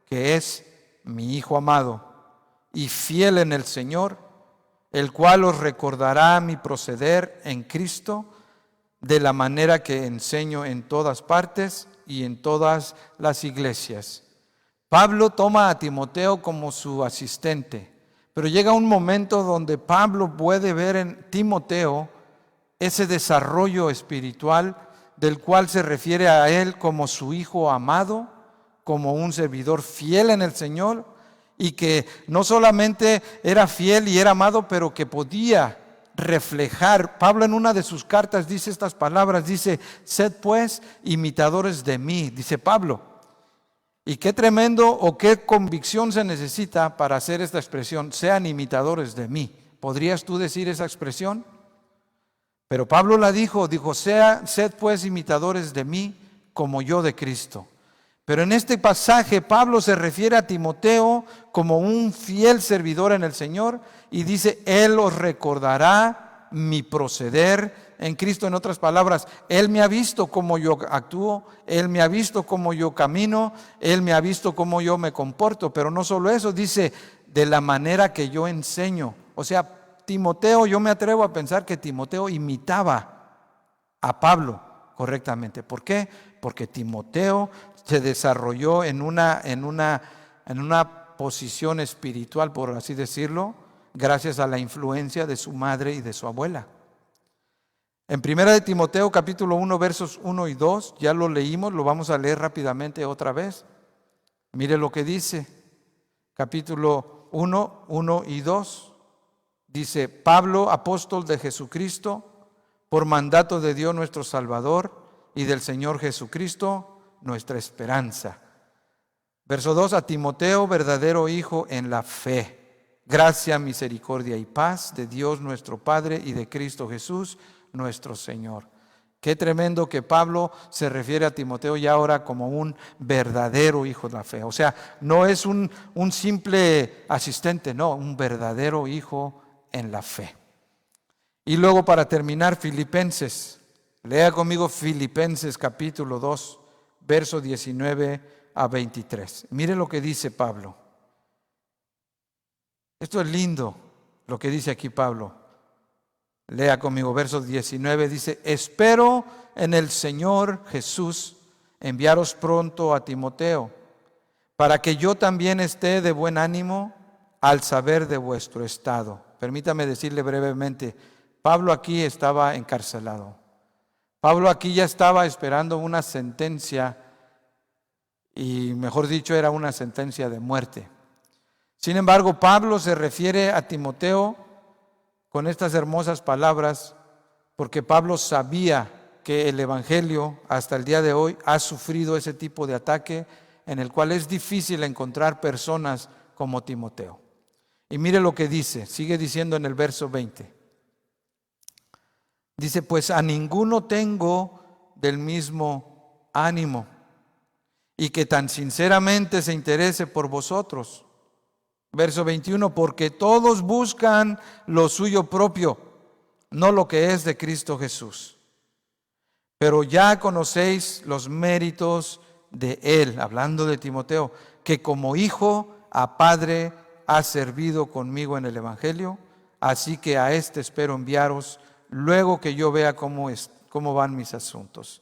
que es mi hijo amado y fiel en el Señor, el cual os recordará mi proceder en Cristo, de la manera que enseño en todas partes y en todas las iglesias. Pablo toma a Timoteo como su asistente, pero llega un momento donde Pablo puede ver en Timoteo ese desarrollo espiritual del cual se refiere a él como su hijo amado, como un servidor fiel en el Señor, y que no solamente era fiel y era amado, pero que podía reflejar. Pablo en una de sus cartas dice estas palabras, dice: sed pues imitadores de mí, dice Pablo. Y qué tremendo o qué convicción se necesita para hacer esta expresión: sean imitadores de mí. ¿Podrías tú decir esa expresión? Pero Pablo la dijo, sed pues imitadores de mí como yo de Cristo. Pero en este pasaje Pablo se refiere a Timoteo como un fiel servidor en el Señor y dice: Él os recordará mi proceder en Cristo. En otras palabras, Él me ha visto cómo yo actúo, Él me ha visto cómo yo camino, Él me ha visto cómo yo me comporto. Pero no solo eso, dice: de la manera que yo enseño. O sea, Timoteo, yo me atrevo a pensar que Timoteo imitaba a Pablo correctamente. ¿Por qué? Porque Timoteo se desarrolló en una posición espiritual, por así decirlo, gracias a la influencia de su madre y de su abuela. En Primera de Timoteo, capítulo 1, versos 1 y 2, ya lo leímos, lo vamos a leer rápidamente otra vez. Mire lo que dice, capítulo 1, 1 y 2. Dice: Pablo, apóstol de Jesucristo, por mandato de Dios nuestro Salvador y del Señor Jesucristo, nuestra esperanza. Verso 2: a Timoteo, verdadero hijo en la fe, gracia, misericordia y paz de Dios nuestro Padre y de Cristo Jesús nuestro Señor. Qué tremendo que Pablo se refiere a Timoteo ya ahora como un verdadero hijo de la fe. O sea, no es un simple asistente, no, un verdadero hijo en la fe. Y luego, para terminar, Filipenses. Lea conmigo Filipenses capítulo 2, verso 19 a 23. Mire lo que dice Pablo. Esto es lindo, lo que dice aquí Pablo. Lea conmigo, verso 19, dice: espero en el Señor Jesús enviaros pronto a Timoteo, para que yo también esté de buen ánimo al saber de vuestro estado. Permítame decirle brevemente, Pablo aquí estaba encarcelado. Pablo aquí ya estaba esperando una sentencia, y mejor dicho, era una sentencia de muerte. Sin embargo, Pablo se refiere a Timoteo con estas hermosas palabras, porque Pablo sabía que el Evangelio hasta el día de hoy ha sufrido ese tipo de ataque en el cual es difícil encontrar personas como Timoteo. Y mire lo que dice, sigue diciendo en el verso 20. Dice: pues a ninguno tengo del mismo ánimo, y que tan sinceramente se interese por vosotros. Verso 21, porque todos buscan lo suyo propio, no lo que es de Cristo Jesús. Pero ya conocéis los méritos de Él, hablando de Timoteo, que como hijo a padre ha servido conmigo en el Evangelio, así que a este espero enviaros luego que yo vea cómo van mis asuntos.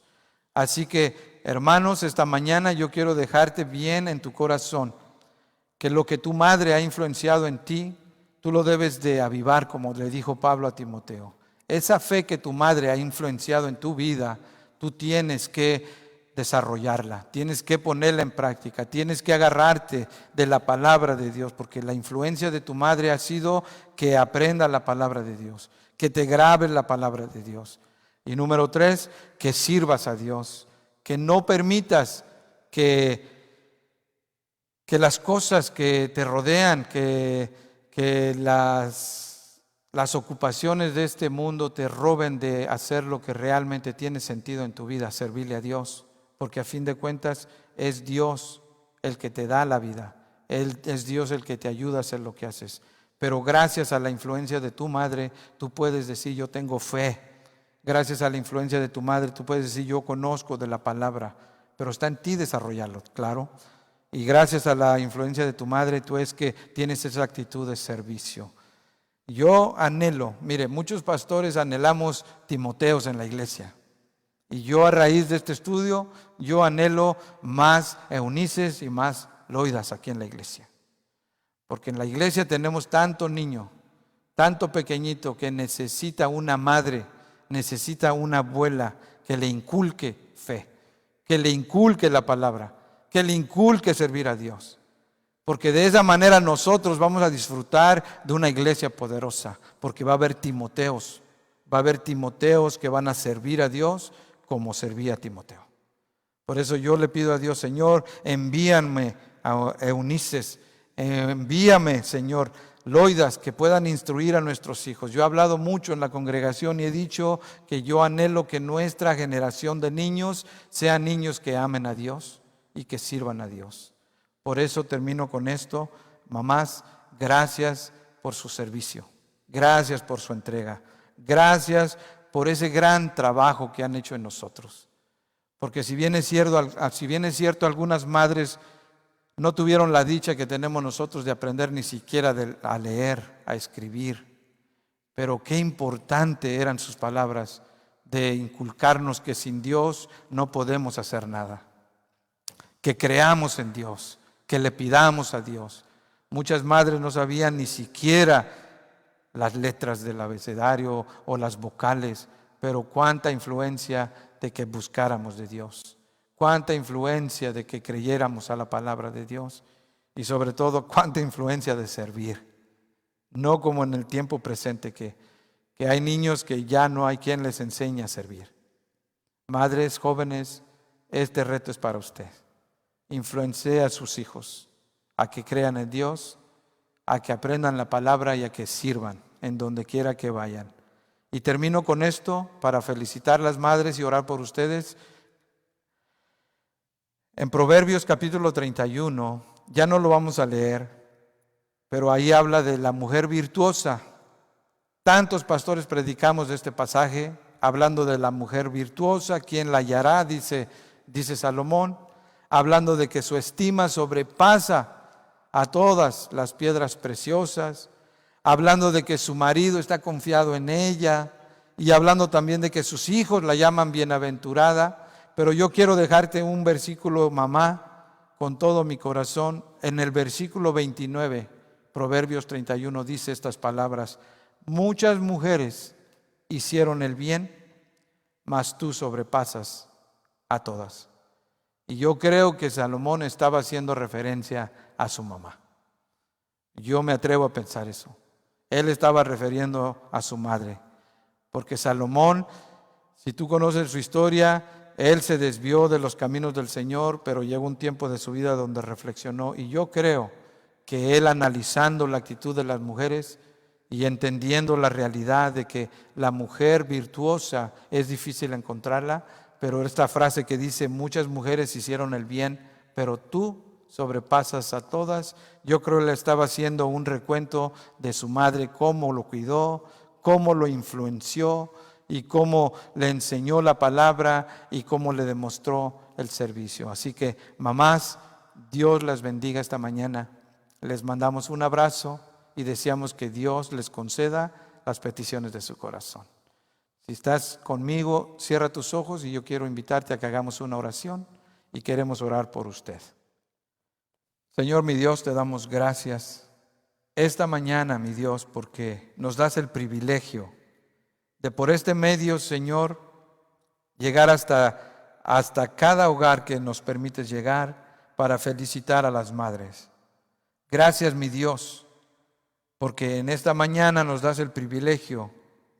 Así que, hermanos, esta mañana yo quiero dejarte bien en tu corazón que lo que tu madre ha influenciado en ti, tú lo debes de avivar, como le dijo Pablo a Timoteo. Esa fe que tu madre ha influenciado en tu vida, tú tienes que desarrollarla, tienes que ponerla en práctica, tienes que agarrarte de la palabra de Dios, porque la influencia de tu madre ha sido que aprenda la palabra de Dios, que te grabe la palabra de Dios. Y número 3, que sirvas a Dios, que no permitas que las cosas que te rodean, que las ocupaciones de este mundo te roben de hacer lo que realmente tiene sentido en tu vida, servirle a Dios. Porque a fin de cuentas es Dios el que te da la vida, es Dios el que te ayuda a hacer lo que haces. Pero gracias a la influencia de tu madre, tú puedes decir yo tengo fe. Gracias a la influencia de tu madre, tú puedes decir yo conozco de la palabra. Pero está en ti desarrollarlo, claro. Y gracias a la influencia de tu madre, tú es que tienes esa actitud de servicio. Yo anhelo, mire, muchos pastores anhelamos Timoteos en la iglesia. Y yo a raíz de este estudio, yo anhelo más Eunices y más Loidas aquí en la iglesia. Porque en la iglesia tenemos tanto niño, tanto pequeñito que necesita una madre, necesita una abuela que le inculque fe, que le inculque la palabra, que le inculque servir a Dios. Porque de esa manera nosotros vamos a disfrutar de una iglesia poderosa, porque va a haber Timoteos que van a servir a Dios como servía Timoteo. Por eso yo le pido a Dios, Señor, envíame a Eunices, envíame, Señor, Loidas, que puedan instruir a nuestros hijos. Yo he hablado mucho en la congregación y he dicho que yo anhelo que nuestra generación de niños sean niños que amen a Dios y que sirvan a Dios. Por eso termino con esto. Mamás, gracias por su servicio. Gracias por su entrega. Gracias por ese gran trabajo que han hecho en nosotros. Porque si bien es cierto, algunas madres no tuvieron la dicha que tenemos nosotros de aprender ni siquiera a leer, a escribir. Pero qué importante eran sus palabras de inculcarnos que sin Dios no podemos hacer nada. Que creamos en Dios, que le pidamos a Dios. Muchas madres no sabían ni siquiera las letras del abecedario o las vocales, pero cuánta influencia de que buscáramos de Dios, cuánta influencia de que creyéramos a la palabra de Dios y sobre todo cuánta influencia de servir. No como en el tiempo presente que hay niños que ya no hay quien les enseñe a servir. Madres, jóvenes, este reto es para usted. Influencie a sus hijos a que crean en Dios, a que aprendan la palabra y a que sirvan en donde quiera que vayan. Y termino con esto para felicitar a las madres y orar por ustedes. En Proverbios capítulo 31, ya no lo vamos a leer, pero ahí habla de la mujer virtuosa. Tantos pastores predicamos de este pasaje, hablando de la mujer virtuosa, ¿quién la hallará? Dice Salomón, hablando de que su estima sobrepasa a todas las piedras preciosas, hablando de que su marido está confiado en ella y hablando también de que sus hijos la llaman bienaventurada. Pero yo quiero dejarte un versículo, mamá, con todo mi corazón. En el versículo 29, Proverbios 31 dice estas palabras: muchas mujeres hicieron el bien, mas tú sobrepasas a todas. Y yo creo que Salomón estaba haciendo referencia a su mamá. Yo me atrevo a pensar eso. Él estaba refiriendo a su madre. Porque Salomón, si tú conoces su historia, él se desvió de los caminos del Señor, pero llegó un tiempo de su vida donde reflexionó. Y yo creo que él, analizando la actitud de las mujeres y entendiendo la realidad de que la mujer virtuosa es difícil encontrarla, pero esta frase que dice, muchas mujeres hicieron el bien, pero tú sobrepasas a todas, yo creo que le estaba haciendo un recuento de su madre, cómo lo cuidó, cómo lo influenció y cómo le enseñó la palabra y cómo le demostró el servicio. Así que, mamás, Dios las bendiga esta mañana. les mandamos un abrazo y deseamos que Dios les conceda las peticiones de su corazón. Si estás conmigo, cierra tus ojos y yo quiero invitarte a que hagamos una oración y queremos orar por usted. Señor, mi Dios, te damos gracias esta mañana, mi Dios, porque nos das el privilegio de por este medio, Señor, llegar hasta cada hogar que nos permites llegar para felicitar a las madres. Gracias, mi Dios, porque en esta mañana nos das el privilegio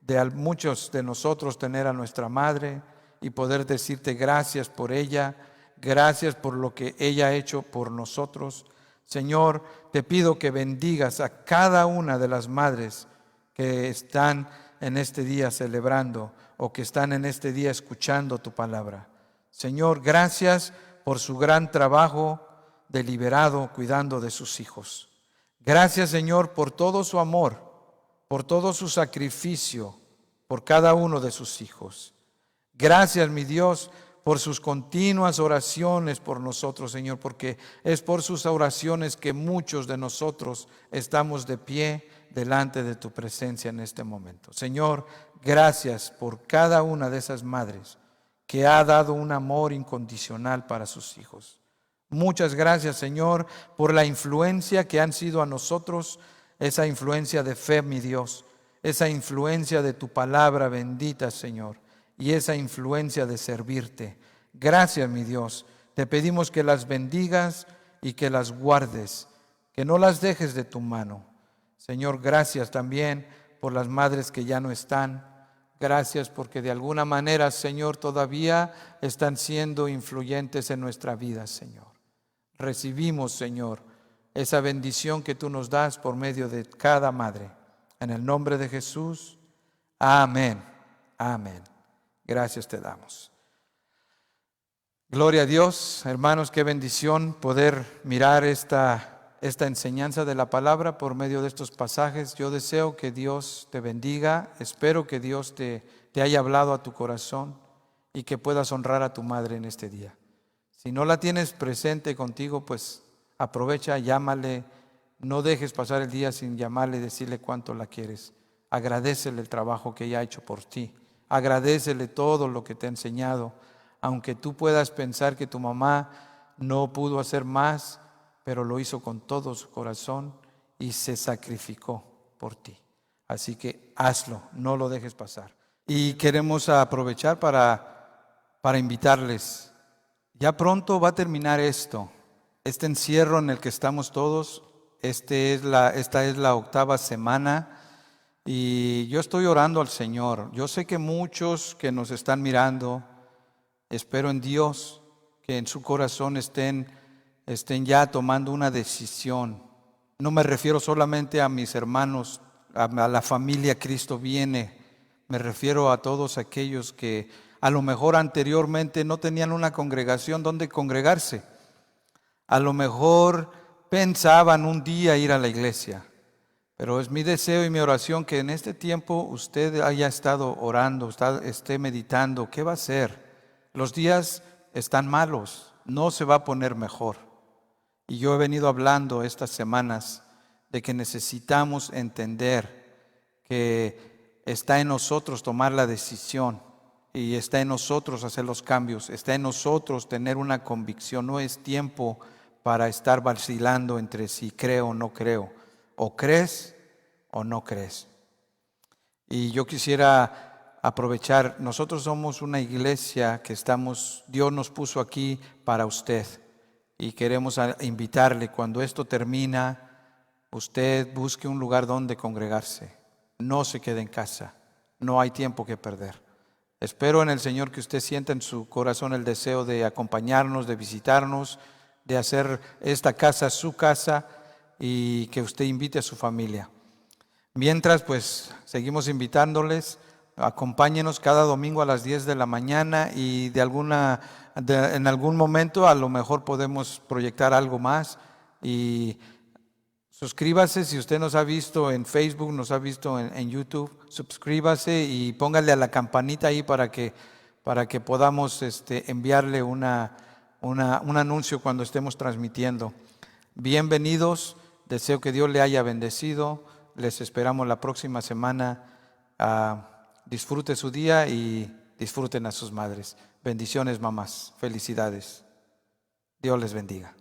de a muchos de nosotros tener a nuestra madre y poder decirte gracias por ella, gracias por lo que ella ha hecho por nosotros. Señor, te pido que bendigas a cada una de las madres que están en este día celebrando o que están en este día escuchando tu palabra. Señor, gracias por su gran trabajo deliberado cuidando de sus hijos. Gracias, Señor, por todo su amor, por todo su sacrificio, por cada uno de sus hijos. Gracias, mi Dios, por sus continuas oraciones por nosotros, Señor, porque es por sus oraciones que muchos de nosotros estamos de pie delante de tu presencia en este momento. Señor, gracias por cada una de esas madres que ha dado un amor incondicional para sus hijos. Muchas gracias, Señor, por la influencia que han sido a nosotros, esa influencia de fe, mi Dios, esa influencia de tu palabra bendita, Señor, y esa influencia de servirte. Gracias, mi Dios. Te pedimos que las bendigas y que las guardes, que no las dejes de tu mano. Señor, gracias también por las madres que ya no están. Gracias porque de alguna manera, Señor, todavía están siendo influyentes en nuestra vida, Señor. Recibimos, Señor, esa bendición que tú nos das por medio de cada madre. En el nombre de Jesús, amén, amén. Gracias te damos. Gloria a Dios, hermanos, qué bendición poder mirar esta enseñanza de la palabra por medio de estos pasajes. Yo deseo que Dios te bendiga, espero que Dios te haya hablado a tu corazón y que puedas honrar a tu madre en este día. Si no la tienes presente contigo, pues aprovecha, llámale, no dejes pasar el día sin llamarle y decirle cuánto la quieres. Agradécele el trabajo que ella ha hecho por ti, agradécele todo lo que te ha enseñado, aunque tú puedas pensar que tu mamá no pudo hacer más, pero lo hizo con todo su corazón y se sacrificó por ti. Así que hazlo, no lo dejes pasar. Y queremos aprovechar para invitarles. Ya pronto va a terminar este encierro en el que estamos todos. Esta es la 8ª semana y yo estoy orando al Señor. Yo sé que muchos que nos están mirando, espero en Dios que en su corazón estén ya tomando una decisión. No me refiero solamente a mis hermanos, a la familia Cristo viene. Me refiero a todos aquellos que a lo mejor anteriormente no tenían una congregación donde congregarse. A lo mejor pensaban un día ir a la iglesia. Pero es mi deseo y mi oración que en este tiempo usted haya estado orando, esté meditando. ¿Qué va a hacer? Los días están malos, no se va a poner mejor. Y yo he venido hablando estas semanas de que necesitamos entender que está en nosotros tomar la decisión y está en nosotros hacer los cambios, está en nosotros tener una convicción. No es tiempo para estar vacilando entre si creo o no creo, o crees o no crees. Y yo quisiera aprovechar, nosotros somos una iglesia que Dios nos puso aquí para usted y queremos invitarle, cuando esto termina, usted busque un lugar donde congregarse, no se quede en casa, no hay tiempo que perder. Espero en el Señor que usted sienta en su corazón el deseo de acompañarnos, de visitarnos, de hacer esta casa su casa y que usted invite a su familia. Mientras, pues, seguimos invitándoles, acompáñenos cada domingo a las 10 de la mañana y en algún momento a lo mejor podemos proyectar algo más. Y suscríbase si usted nos ha visto en Facebook, nos ha visto en YouTube, suscríbase y póngale a la campanita ahí para que podamos enviarle un anuncio cuando estemos transmitiendo. Bienvenidos, Deseo que Dios le haya bendecido. Les esperamos la próxima semana. Disfrute su día y disfruten a sus madres. Bendiciones, mamás. Felicidades. Dios les bendiga.